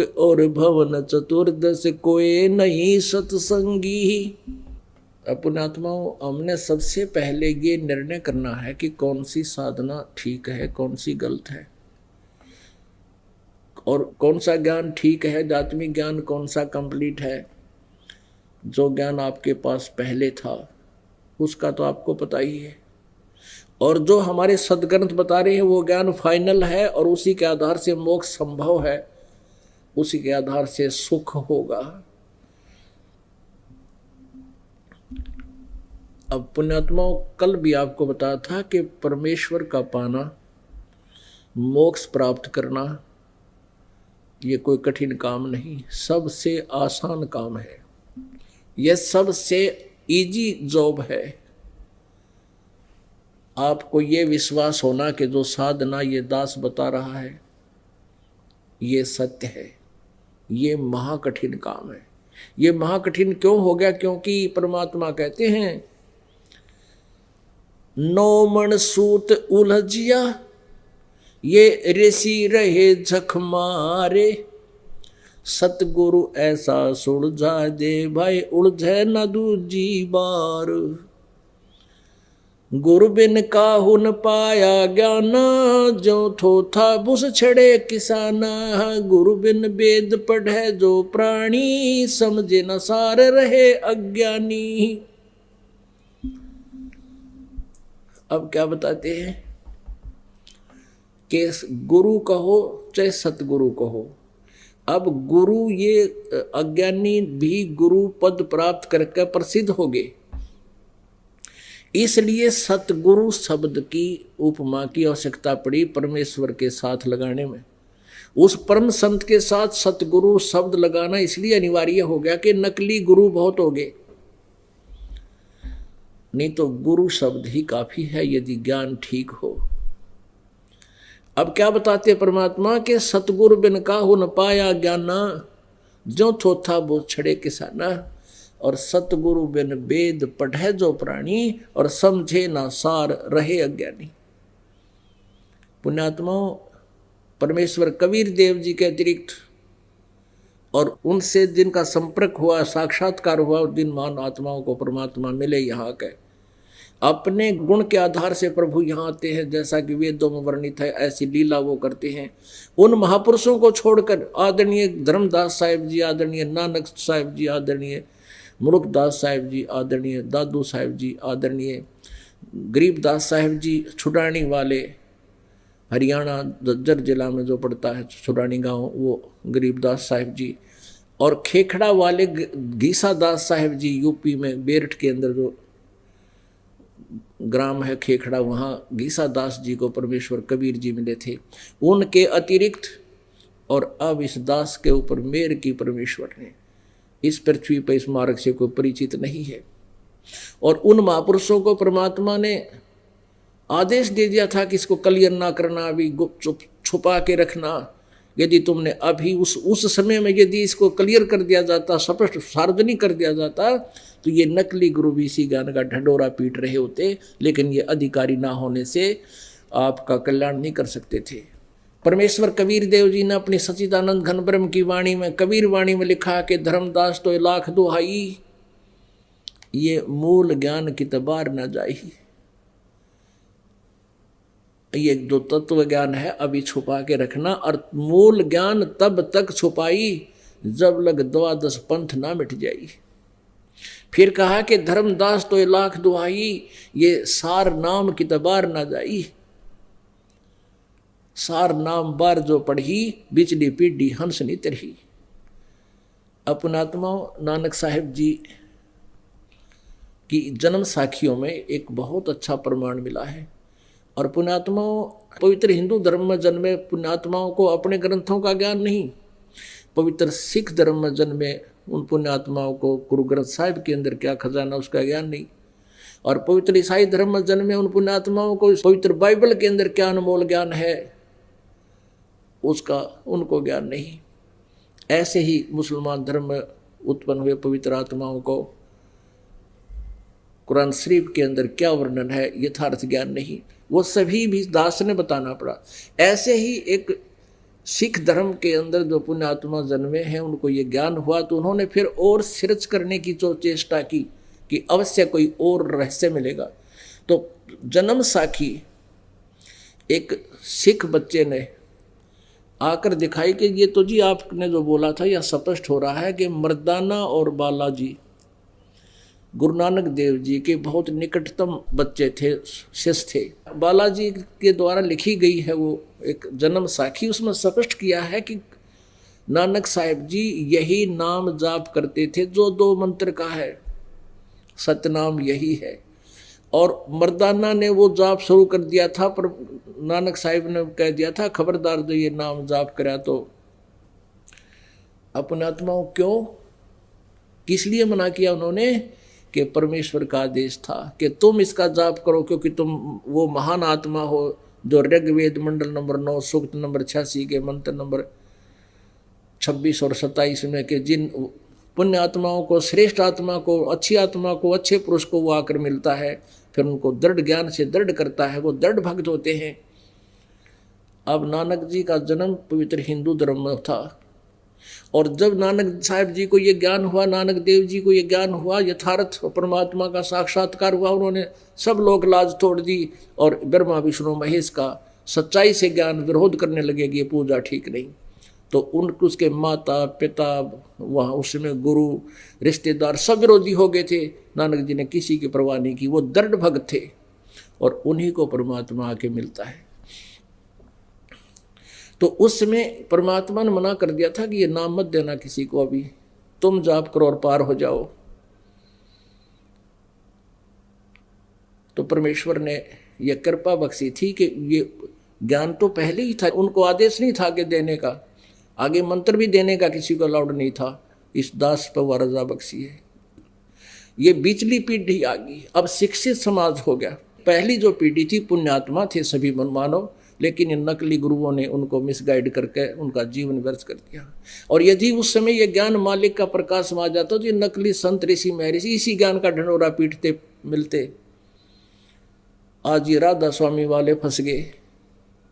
और भवन चतुर्दश कोई नहीं सत्संगी। पुण्यात्माओं, हमने सबसे पहले ये निर्णय करना है कि कौन सी साधना ठीक है, कौन सी गलत है, और कौन सा ज्ञान ठीक है, आत्मिक ज्ञान कौन सा कंप्लीट है। जो ज्ञान आपके पास पहले था उसका तो आपको पता ही है, और जो हमारे सद्ग्रंथ बता रहे हैं वो ज्ञान फाइनल है, और उसी के आधार से मोक्ष संभव है, उसी के आधार से सुख होगा। अब पुण्यात्माओं, कल भी आपको बताया था कि परमेश्वर का पाना, मोक्ष प्राप्त करना, ये कोई कठिन काम नहीं, सबसे आसान काम है, यह सबसे इजी जॉब है। आपको ये विश्वास होना कि जो साधना ये दास बता रहा है ये सत्य है, ये महाकठिन काम है। ये महाकठिन क्यों हो गया? क्योंकि परमात्मा कहते हैं, नौ मन सूत उलझिया ये ऋषि रहे झक मारे, सतगुरु ऐसा सुलझा दे भाई उलझे न दूजी बार। गुरु बिन काहू न पाया ज्ञान, जो थो था बुस छड़े किसाना। गुरु बिन वेद पढ़े जो प्राणी, समझे न सार रहे अज्ञानी। अब क्या बताते हैं कि गुरु कहो चाहे सतगुरु कहो, अब गुरु ये अज्ञानी भी गुरु पद प्राप्त करके प्रसिद्ध हो गए, इसलिए सतगुरु शब्द की उपमा की आवश्यकता पड़ी परमेश्वर के साथ लगाने में। उस परम संत के साथ सतगुरु शब्द लगाना इसलिए अनिवार्य हो गया कि नकली गुरु बहुत हो गए, नहीं तो गुरु शब्द ही काफी है यदि ज्ञान ठीक हो। अब क्या बताते परमात्मा के सतगुरु बिन काहू न पाया ज्ञाना, जो थोथा वो छड़े किसाना। और सतगुरु बिन वेद पढ़े जो प्राणी, और समझे ना सार रहे अज्ञानी। पुण्यात्माओं, परमेश्वर कबीर देव जी के अतिरिक्त और उनसे जिनका संपर्क हुआ, साक्षात्कार हुआ, जिन महान आत्माओं को परमात्मा मिले यहाँ के, अपने गुण के आधार से प्रभु यहाँ आते हैं, जैसा कि वेदों में वर्णित है, ऐसी लीला वो करते हैं। उन महापुरुषों को छोड़कर आदरणीय धर्मदास साहिब जी, आदरणीय नानक साहिब जी, आदरणीय मुरुखदास साहिब जी, आदरणीय दादू साहिब जी, आदरणीय गरीबदास साहिब जी, छुड़ानी वाले, हरियाणा जज्जर जिला में जो पड़ता है छुड़ानी गांव, वो गरीबदास साहिब जी, और खेखड़ा वाले घीसा दास साहिब जी, यूपी में बेरठ के अंदर जो ग्राम है खेखड़ा, वहाँ घीसा दास जी को परमेश्वर कबीर जी मिले थे। उनके अतिरिक्त और अब इस दास के ऊपर मेर की परमेश्वर ने, इस पृथ्वी पर इस मार्ग से कोई परिचित नहीं है। और उन महापुरुषों को परमात्मा ने आदेश दे दिया था कि इसको क्लियर ना करना, अभी गुप्त छुपा के रखना। यदि तुमने अभी उस समय में यदि इसको क्लियर कर दिया जाता, स्पष्ट सार्वजनिक कर दिया जाता, तो ये नकली गुरु भी इसी ज्ञान का ढंढोरा पीट रहे होते, लेकिन ये अधिकारी ना होने से आपका कल्याण नहीं कर सकते थे। परमेश्वर कबीर देव जी ने अपनी सच्चिदानंद घन ब्रह्म की वाणी में, कबीर वाणी में लिखा कि धर्मदास तो लाख दुहाई, ये मूल ज्ञान की तबार न जाई। ये जो तत्व ज्ञान है अभी छुपा के रखना, और मूल ज्ञान तब तक छुपाई जब लग द्वादश पंथ ना मिट जाई। फिर कहा कि धर्मदास तो लाख दुहाई, ये सार नाम की तबार ना जाई। सार नाम बार जो पढ़ी, बिचली पीढ़ी हंस नहीं तरही। अपनात्माओं, नानक साहिब जी की जन्म साखियों में एक बहुत अच्छा प्रमाण मिला है। और पुण्यात्माओं, पवित्र हिंदू धर्म में जन्मे पुण्यात्माओं को अपने ग्रंथों का ज्ञान नहीं, पवित्र सिख धर्म में जन्मे उन पुण्यात्माओं को गुरु ग्रंथ साहिब के अंदर क्या खजाना उसका ज्ञान नहीं, और पवित्र ईसाई धर्म में जन्मे उन पुण्यात्माओं को पवित्र बाइबल के अंदर क्या अनमोल ज्ञान है उसका उनको ज्ञान नहीं। ऐसे ही मुसलमान धर्म में उत्पन्न हुए पवित्र आत्माओं को कुरान शरीफ के अंदर क्या वर्णन है यथार्थ ज्ञान नहीं, वो सभी भी दास ने बताना पड़ा। ऐसे ही एक सिख धर्म के अंदर जो पुण्यात्मा जन्मे हैं उनको ये ज्ञान हुआ, तो उन्होंने फिर और सर्च करने की जो चेष्टा की कि अवश्य कोई और रहस्य मिलेगा। तो जन्म साखी एक सिख बच्चे ने आकर दिखाई कि ये तो जी आपने जो बोला था यह स्पष्ट हो रहा है कि मर्दाना और बालाजी गुरु नानक देव जी के बहुत निकटतम बच्चे थे, शिष्य थे। बालाजी के द्वारा लिखी गई है वो एक जन्म साखी, उसमें स्पष्ट किया है कि नानक साहिब जी यही नाम जाप करते थे जो 2 मंत्र का है, सतनाम यही है। और मर्दाना ने वो जाप शुरू कर दिया था, पर नानक साहिब ने कह दिया था खबरदार जो ये नाम जाप करा तो अपने आत्माओं क्यों, किस लिए मना किया उन्होंने कि परमेश्वर का आदेश था कि तुम इसका जाप करो क्योंकि तुम वो महान आत्मा हो जो ऋग्वेद मंडल नंबर 9 सूक्त नंबर 86 के मंत्र नंबर 26 और 27 में कि जिन पुण्य आत्माओं को, श्रेष्ठ आत्मा को, अच्छी आत्मा को, अच्छे पुरुष को वो आकर मिलता है, फिर उनको दृढ़ ज्ञान से दृढ़ करता है, वो दृढ़ भक्त होते हैं। अब नानक जी का जन्म पवित्र हिंदू धर्म में था, और जब नानक साहिब जी को ये ज्ञान हुआ, नानक देव जी को ये ज्ञान हुआ, यथार्थ परमात्मा का साक्षात्कार हुआ, उन्होंने सब लोग लाज तोड़ दी और ब्रह्मा विष्णु महेश का सच्चाई से ज्ञान विरोध करने लगे कि ये पूजा ठीक नहीं। तो उसके माता पिता, वहाँ उसमें गुरु, रिश्तेदार सब विरोधी हो गए थे। नानक जी ने किसी की परवाह नहीं की, वो दृढ़ भक्त थे और उन्हीं को परमात्मा आके मिलता है। तो उस समय परमात्मा ने मना कर दिया था कि ये नाम मत देना किसी को, अभी तुम जाप करो और पार हो जाओ। तो परमेश्वर ने यह कृपा बख्शी थी कि ये ज्ञान तो पहले ही था, उनको आदेश नहीं था कि देने का, आगे मंत्र भी देने का किसी को अलाउड नहीं था। इस दास पर रजा बख्शी है। ये बिचली पीढ़ी आ गई, अब शिक्षित समाज हो गया। पहली जो पीढ़ी थी पुण्यात्मा थे सभी मानव, लेकिन इन नकली गुरुओं ने उनको मिसगाइड करके उनका जीवन व्यर्थ कर दिया। और यदि उस समय ये ज्ञान मालिक का प्रकाश में आ जाता तो ये नकली संत ऋषि महर्षि इसी ज्ञान का ढंढोरा पीटते मिलते। आज ये राधा स्वामी वाले फंस गए,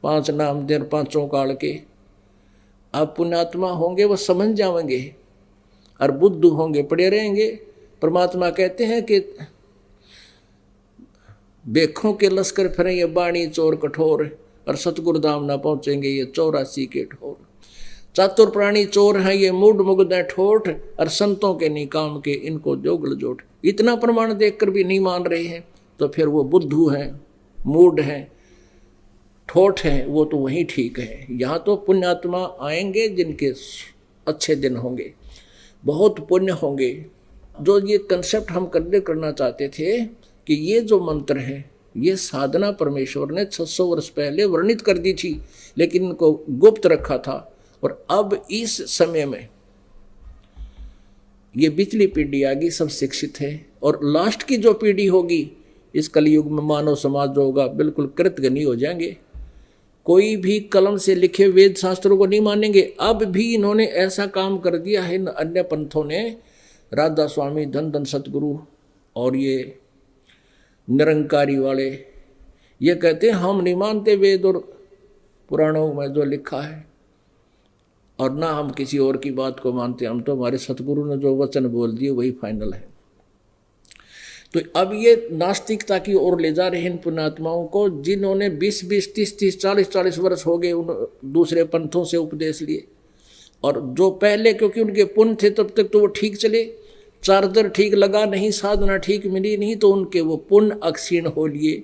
5 नाम देर 5 काल के। आप पुण्यात्मा होंगे वो समझ जाएंगे, और बुद्धू होंगे पड़े रहेंगे। परमात्मा कहते हैं कि बेखों के लश्कर फिरे ये बाणी चोर कठोर, और सतगुरु धाम ना पहुंचेंगे ये 84 के ठोर। चातुर प्राणी चोर हैं ये मूड मुग्ध ठोठ, और संतों के निकाम के इनको जोगल जोट। इतना प्रमाण देखकर भी नहीं मान रहे हैं तो फिर वो बुद्धू हैं, मूड हैं, ठोठ हैं, वो तो वहीं ठीक है। यहाँ तो पुण्यात्मा आएंगे जिनके अच्छे दिन होंगे, बहुत पुण्य होंगे। जो ये कंसेप्ट हम करना चाहते थे कि ये जो मंत्र है ये साधना परमेश्वर ने 600 वर्ष पहले वर्णित कर दी थी, लेकिन इनको गुप्त रखा था। और अब इस समय में ये पिछली पीढ़ी आ गई, सब शिक्षित है। और लास्ट की जो पीढ़ी होगी इस कलयुग में मानव समाज जो होगा बिल्कुल कृतघ्नी हो जाएंगे। कोई भी कलम से लिखे वेद शास्त्रों को नहीं मानेंगे। अब भी इन्होंने ऐसा काम कर दिया है अन्य पंथों ने, राधा स्वामी, धन धन सतगुरु और ये निरंकारी वाले, ये कहते हैं हम नहीं मानते वेद और पुराणों में जो लिखा है, और ना हम किसी और की बात को मानते, हम तो हमारे सतगुरु ने जो वचन बोल दिए वही फाइनल है। तो अब ये नास्तिकता की ओर ले जा रहे हैं इन पुण्यात्माओं को, जिन्होंने 20-20, 30-30, 40-40 वर्ष हो गए उन दूसरे पंथों से उपदेश लिए। और जो पहले क्योंकि उनके पुण्य थे तब तक तो वो ठीक चले, चार्जर ठीक लगा नहीं, साधना ठीक मिली नहीं, तो उनके वो पुण्य अक्षीण हो लिए।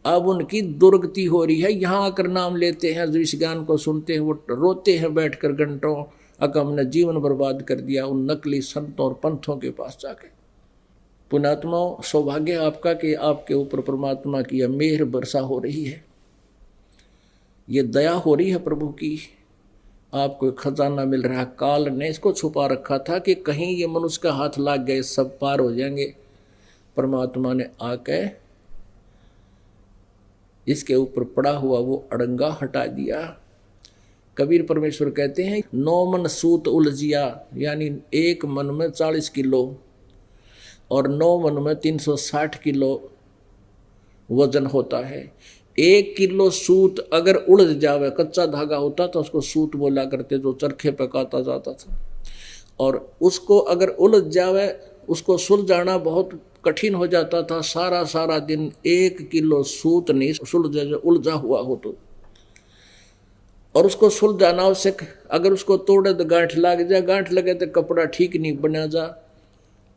अब उनकी दुर्गति हो रही है। यहाँ आकर नाम लेते हैं, जो इस ज्ञान को सुनते हैं वो रोते हैं बैठकर घंटों, अगर हमने जीवन बर्बाद कर दिया उन नकली संतों और पंथों के पास जाके। पुण्यात्माओं, सौभाग्य आपका कि आपके ऊपर परमात्मा की यह मेहर वर्षा हो रही है, ये दया हो रही है प्रभु की, आपको खजाना मिल रहा है। काल ने इसको छुपा रखा था कि कहीं ये मनुष्य का हाथ लग गए सब पार हो जाएंगे। परमात्मा ने आके इसके ऊपर पड़ा हुआ वो अड़ंगा हटा दिया। कबीर परमेश्वर कहते हैं 9 मन सूत उलझिया, यानी एक मन में 40 किलो और 9 मन में 360 किलो वजन होता है। 1 किलो सूत अगर उलझ जावे, कच्चा धागा होता तो उसको सूत बोला करते, जो चरखे पे काता जाता था, और उसको अगर उलझ जावे, उसको सुलझाना बहुत कठिन हो जाता था। सारा सारा दिन 1 किलो सूत नहीं सुलझा, उलझा हुआ हो तो, और उसको सुलझाना आवश्यक। अगर उसको तोड़े तो गांठ लग जाए, गांठ लगे तो कपड़ा ठीक नहीं बना जा,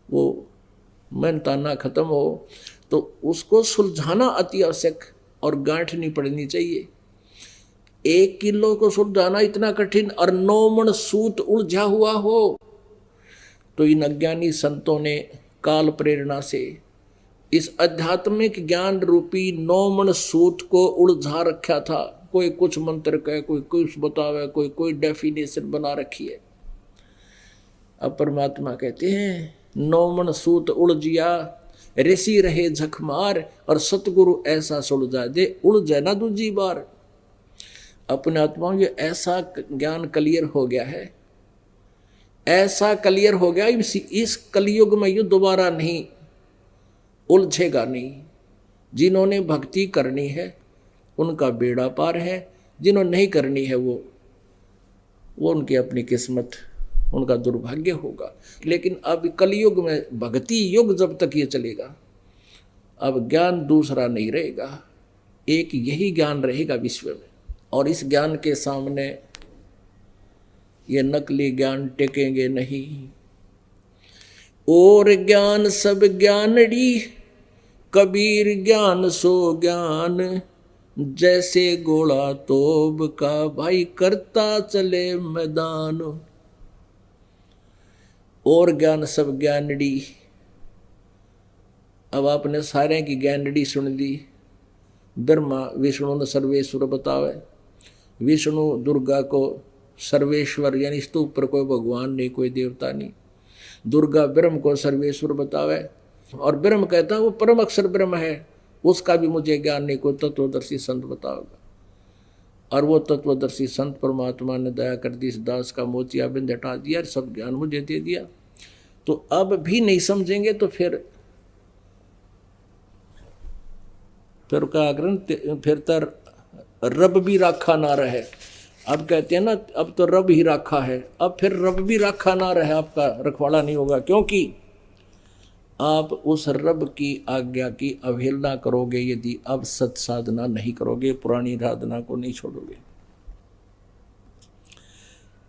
वो मेहनताना खत्म हो, तो उसको सुलझाना अति आवश्यक और गांठ नहीं पड़नी चाहिए। 1 किलो को सुलझाना इतना कठिन, और 9 मन सूत उलझा हुआ हो, तो इन अज्ञानी संतों ने काल प्रेरणा से इस आध्यात्मिक ज्ञान रूपी 9 मन सूत को उलझा रखा था। कोई कुछ मंत्र कहे, कोई कुछ बतावे, कोई डेफिनेशन बना रखी है। अब परमात्मा कहते हैं 9 मन सूत उलझिया, ऋषि रहे झकमार, और सतगुरु ऐसा सुलझा दे, उलझे ना दूजी बार। अपने आत्मा में ऐसा ज्ञान क्लियर हो गया है, ऐसा क्लियर हो गया, इस कलयुग में ये दोबारा नहीं उलझेगा नहीं। जिन्होंने भक्ति करनी है उनका बेड़ा पार है, जिन्होंने नहीं करनी है वो उनकी अपनी किस्मत, उनका दुर्भाग्य होगा। लेकिन अब कलयुग में भक्ति युग जब तक ये चलेगा, अब ज्ञान दूसरा नहीं रहेगा, एक यही ज्ञान रहेगा विश्व में। और इस ज्ञान के सामने ये नकली ज्ञान टेकेंगे नहीं। और ज्ञान सब ज्ञानड़ी, कबीर ज्ञान सो ज्ञान, जैसे गोला तोब का भाई करता चले मैदान। और ज्ञान सब ज्ञानड़ी, अब आपने सारे की ज्ञानड़ी सुन ली। ब्रह्मा विष्णु ने सर्वेश्वर बतावे, विष्णु दुर्गा को सर्वेश्वर, यानी इसके ऊपर कोई भगवान नहीं, कोई देवता नहीं। दुर्गा ब्रह्म को सर्वेश्वर बतावे, और ब्रह्म कहता है वो परम अक्षर ब्रह्म है, उसका भी मुझे ज्ञान नहीं, कोई तत्वदर्शी संत बताओगा। और वो तत्वदर्शी संत परमात्मा ने दया कर दी, इस दास का मोतियाबिंद हटा दिया, सब ज्ञान मुझे दे दिया। तो अब भी नहीं समझेंगे तो फिर क्या करें, फिर तो रब भी राखा ना रहे। अब कहते हैं ना, अब तो रब ही राखा है, अब फिर रब भी राखा ना रहे, आपका रखवाड़ा नहीं होगा, क्योंकि आप उस रब की आज्ञा की अवहेलना करोगे यदि अब सत साधना नहीं करोगे, पुरानी साधना को नहीं छोड़ोगे।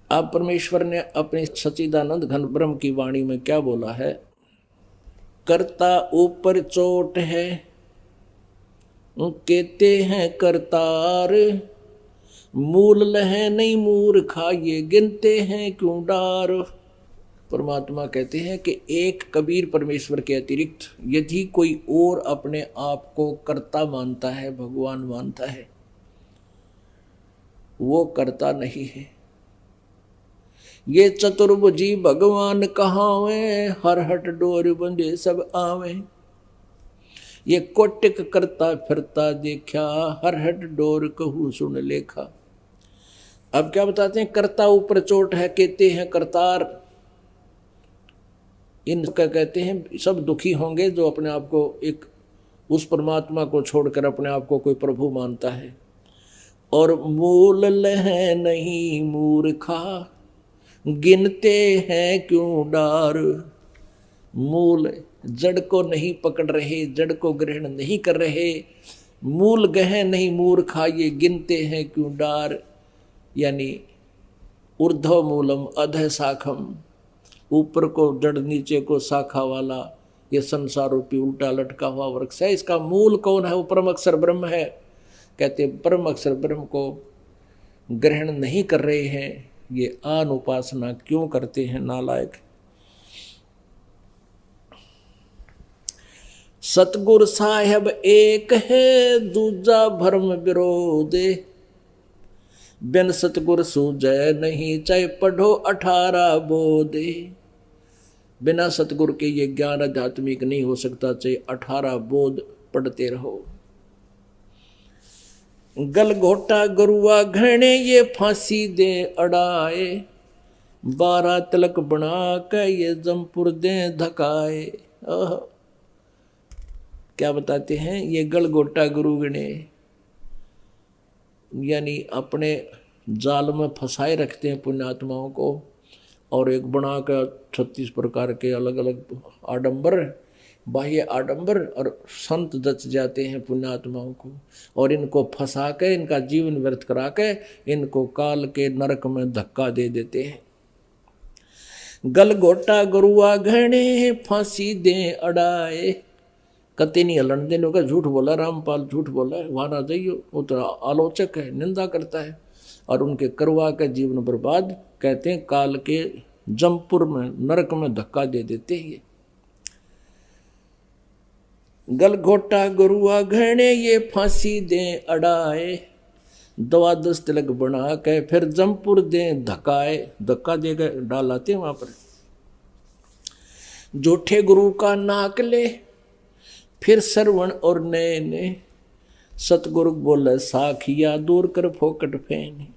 अब परमेश्वर ने अपने सच्चिदानंद घन ब्रह्म की वाणी में क्या बोला है, कर्ता ऊपर चोट है, कहते हैं करतार, मूल लहे नहीं मूर्खा, ये गिनते हैं क्यों डार। परमात्मा कहते हैं कि एक कबीर परमेश्वर के अतिरिक्त यदि कोई और अपने आप को कर्ता मानता है, भगवान मानता है, वो कर्ता नहीं है। ये चतुर्भुजी भगवान कहावे, हर हट डोर बंधे सब आवे। ये कोटिक करता फिरता देखा, हर हट डोर कहू सुन लेखा। अब क्या बताते हैं, कर्ता ऊपर चोट है, कहते हैं करतार। इनका कहते हैं सब दुखी होंगे जो अपने आप को एक उस परमात्मा को छोड़कर अपने आप को कोई प्रभु मानता है। और मूल लह नहीं मूर्खा, गिनते हैं क्यों डार। मूल जड़ को नहीं पकड़ रहे, जड़ को ग्रहण नहीं कर रहे, मूल गह नहीं मूर्खा, ये गिनते हैं क्यों डार। यानी ऊर्ध्व मूलम अधः शाखम, ऊपर को जड़ नीचे को शाखा वाला ये संसार रूपी उल्टा लटका हुआ वृक्ष है। इसका मूल कौन है, वो परम अक्षर ब्रह्म है। कहते परम अक्षर ब्रह्म को ग्रहण नहीं कर रहे हैं, ये आन उपासना क्यों करते हैं नालायक। सतगुर साहेब एक है, दूजा भरम विरोधे, बिन सतगुर सूझे नहीं, चाहे पढ़ो 18 बोधे। बिना सतगुर के ये ज्ञान आध्यात्मिक नहीं हो सकता, चाहे 18 बोध पढ़ते रहो। गलघोटा गुरुआ घने, ये फांसी दे अड़ाए, 12 तिलक बना के ये जमपुर दे धकाए। क्या बताते हैं, ये गलघोटा गुरु गणे, यानी अपने जाल में फंसाए रखते हैं पुण्यात्माओं को, और एक बना कर 36 प्रकार के अलग अलग आडंबर, बाह्य आडंबर, और संत जच जाते हैं पुण्यात्माओं को, और इनको फंसा के इनका जीवन व्यर्थ करा के इनको काल के नरक में धक्का दे देते हैं। गलगोटा गुरुआ घने फांसी दे अड़ाए, कते नहीं हलन देने का झूठ बोला, रामपाल झूठ बोला है, वहां ना जाइयो, वो तो आलोचक है, निंदा करता है, और उनके करवा के जीवन बर्बाद, कहते हैं काल के जमपुर में नरक में धक्का दे देते हैं। गलघोटा गुरुआ घने ये फांसी दे अड़ाए, 12 तिलक बना के फिर जमपुर दे धक्काए, धक्का देकर डालाते वहां पर। जोठे गुरु का नाक ले फिर श्रवण और नए ने, सतगुरु बोले साखिया दूर कर फोकट फेने।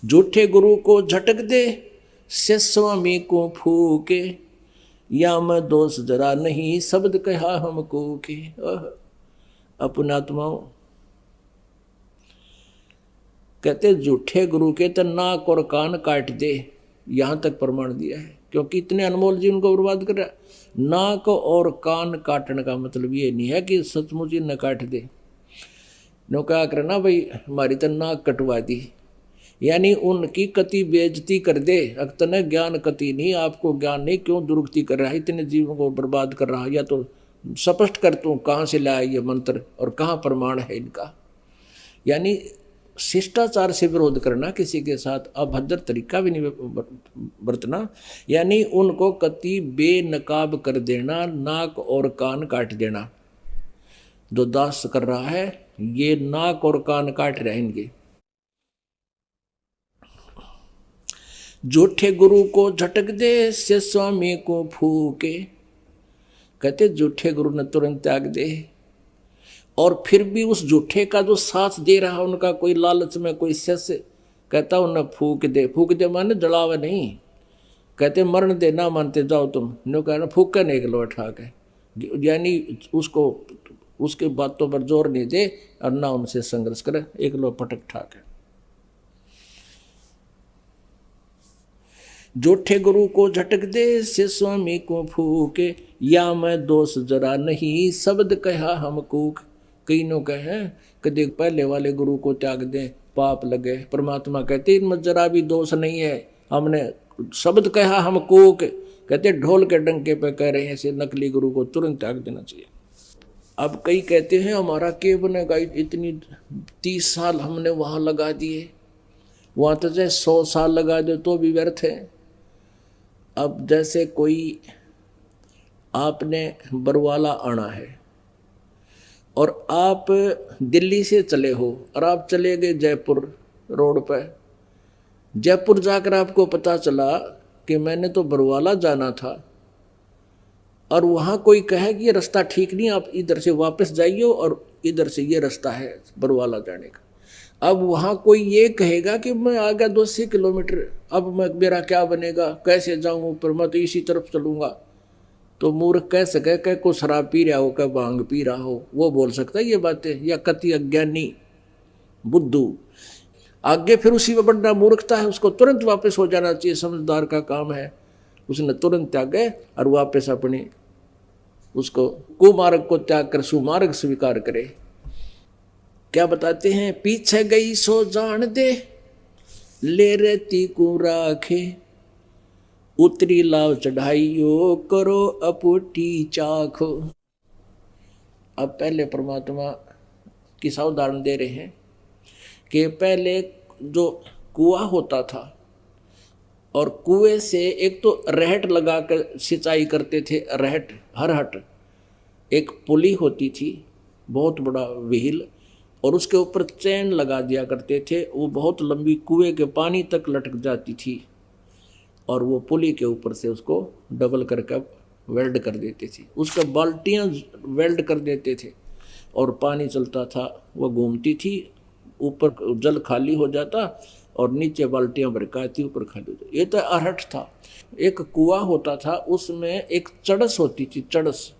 झूठे गुरु को झटक दे से स्वामी को फूके, या मैं दोष जरा नहीं शब्द कहा हमको के। अपनात्माओं कहते झूठे गुरु के तो नाक और कान काट दे, यहां तक प्रमाण दिया है, क्योंकि इतने अनमोल जीवन को बर्बाद कर रहा है। नाक और कान काटने का मतलब ये नहीं है कि सचमुच न काट दे, नो क्या करना भाई हमारी तो नाक कटवा दी, यानी उनकी कति बेइज्जती कर दे। अक्तने ज्ञान कति नहीं, आपको ज्ञान नहीं, क्यों दुरुक्ति कर रहा है, इतने जीवन को बर्बाद कर रहा है, या तो स्पष्ट कर तू कहाँ से लाया ये मंत्र और कहाँ प्रमाण है इनका। यानी शिष्टाचार से विरोध करना, किसी के साथ अभद्र तरीका भी नहीं बरतना, यानी उनको कति बेनकाब कर देना, नाक और कान काट देना। जो दास कर रहा है ये नाक और कान काट रहेंगे। झूठे गुरु को झटक दे से स्वामी को फूके, कहते झूठे गुरु ने तुरंत त्याग दे, और फिर भी उस झूठे का जो साथ दे रहा उनका कोई लालच में कोई शिष्य, कहता उन्हें फूक दे। फूक दे माने जलावे नहीं, कहते मरण दे, ना मानते जाओ तुम, नो कहना फूक के नहीं लो ठा के, यानी उसको उसके बातों पर जोर नहीं दे और ना उनसे संघर्ष करे, एक लो पटक ठा के। झूठे गुरु को झटक दे से स्वामी को फूके, या मैं दोष जरा नहीं शब्द कहा हमको। कई नो कहे कदे पहले वाले गुरु को त्याग दें पाप लगे, परमात्मा कहते इनमें जरा भी दोष नहीं है, हमने शब्द कहा हमको, कहते ढोल के डंके पे कह रहे हैं, ऐसे नकली गुरु को तुरंत त्याग देना चाहिए। अब कई कहते हैं हमारा के बनेगा, इतनी 30 साल हमने वहां लगा दिए, वहां तो चाहे 100 साल लगा दे तो भी व्यर्थ है। अब जैसे कोई आपने बरवाला आना है और आप दिल्ली से चले हो और आप चले गए जयपुर रोड पर, जयपुर जाकर आपको पता चला कि मैंने तो बरवाला जाना था, और वहाँ कोई कहे कि ये रास्ता ठीक नहीं, आप इधर से वापस जाइए और इधर से ये रास्ता है बरवाला जाने का। अब वहाँ कोई ये कहेगा कि मैं आ गया 200 किलोमीटर, अब मैं मेरा क्या बनेगा, कैसे जाऊँ ऊपर, मैं तो इसी तरफ चलूँगा। तो मूर्ख कह सके कि को शराब पी रहा हो, क्या भांग पी रहा हो, वो बोल सकता है ये बातें, या कति अज्ञानी बुद्धू। आगे फिर उसी में बढ़ना मूर्खता है, उसको तुरंत वापस हो जाना चाहिए, समझदार का काम है। उसने तुरंत त्यागे और वापस अपने उसको कुमार्ग को त्याग कर सुमार्ग स्वीकार करे। क्या बताते हैं, पीछे गई सो जान दे, ले रहती को राखे, उतरी लाव चढ़ाइयो, करो अपुटी चाखो। अब पहले परमात्मा की उदाहरण दे रहे हैं कि पहले जो कुआं होता था और कुएं से एक तो रहट लगाकर सिंचाई करते थे, रहट हरहट, एक पुली होती थी बहुत बड़ा व्हील, और उसके ऊपर चैन लगा दिया करते थे, वो बहुत लंबी कुएं के पानी तक लटक जाती थी, और वो पुली के ऊपर से उसको डबल करके वेल्ड कर देते थे, उसका बाल्टियाँ वेल्ड कर देते थे और पानी चलता था, वो घूमती थी, ऊपर जल खाली हो जाता और नीचे बाल्टियाँ भरकाती, ऊपर खाली हो जाती। ये तो अरहट था। एक कुआं होता था, उसमें एक चड़स होती थी, चड़स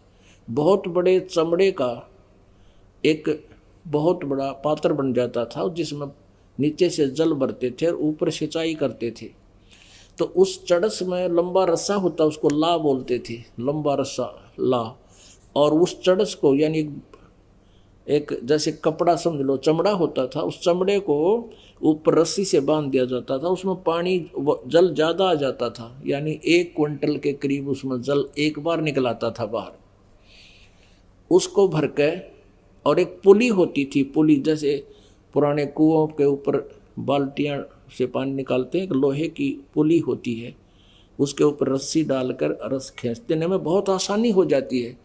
बहुत बड़े चमड़े का एक बहुत बड़ा पात्र बन जाता था, जिसमें नीचे से जल भरते थे और ऊपर सिंचाई करते थे। तो उस चड़स में लंबा रस्सा होता, उसको ला बोलते थे, लंबा रस्सा ला। और उस चड़स को यानी एक जैसे कपड़ा समझ लो, चमड़ा होता था, उस चमड़े को ऊपर रस्सी से बांध दिया जाता था। उसमें पानी जल ज़्यादा आ जाता था, यानी 1 क्विंटल के करीब उसमें जल एक बार निकल आता था बाहर। उसको भर के, और एक पुली होती थी, पुली जैसे पुराने कुओं के ऊपर बाल्टियाँ से पानी निकालते हैं, एक लोहे की पुली होती है, उसके ऊपर रस्सी डालकर रस खींचने में बहुत आसानी हो जाती है।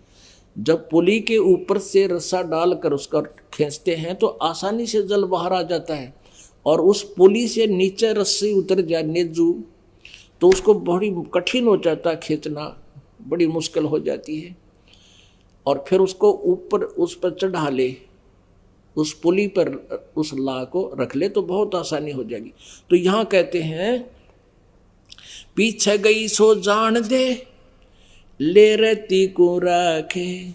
जब पुली के ऊपर से रस्सा डालकर उसका खींचते हैं तो आसानी से जल बाहर आ जाता है। और उस पुली से नीचे रस्सी उतर जाए नेजू, तो उसको बड़ी कठिन हो जाता है, खींचना बड़ी मुश्किल हो जाती है। और फिर उसको ऊपर उस पर चढ़ा ले, उस पुली पर उस ला को रख ले तो बहुत आसानी हो जाएगी। तो यहाँ कहते हैं पीछे गई सो जान दे, ले रहती को रखे,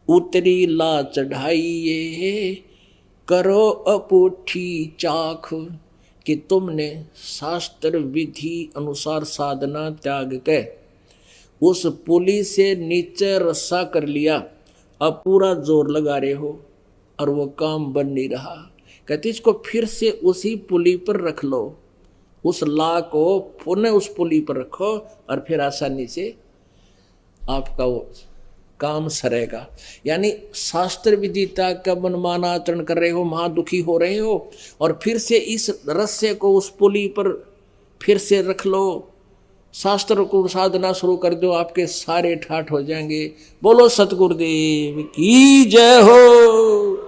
उतरी ला चढ़ाइए, करो अपूठी चाख। कि तुमने शास्त्र विधि अनुसार साधना त्याग के उस पुली से नीचे रस्सा कर लिया, अब पूरा जोर लगा रहे हो और वो काम बन नहीं रहा। कहते इसको फिर से उसी पुली पर रख लो, उस ला को पुनः उस पुली पर रखो और फिर आसानी से आपका वो काम सरेगा। यानी शास्त्र विदिता का मनमाना आचरण कर रहे हो, महा दुखी हो रहे हो, और फिर से इस रस्से को उस पुली पर फिर से रख लो, शास्त्र को साधना शुरू कर दो, आपके सारे ठाठ हो जाएंगे। बोलो सतगुरुदेव की जय हो।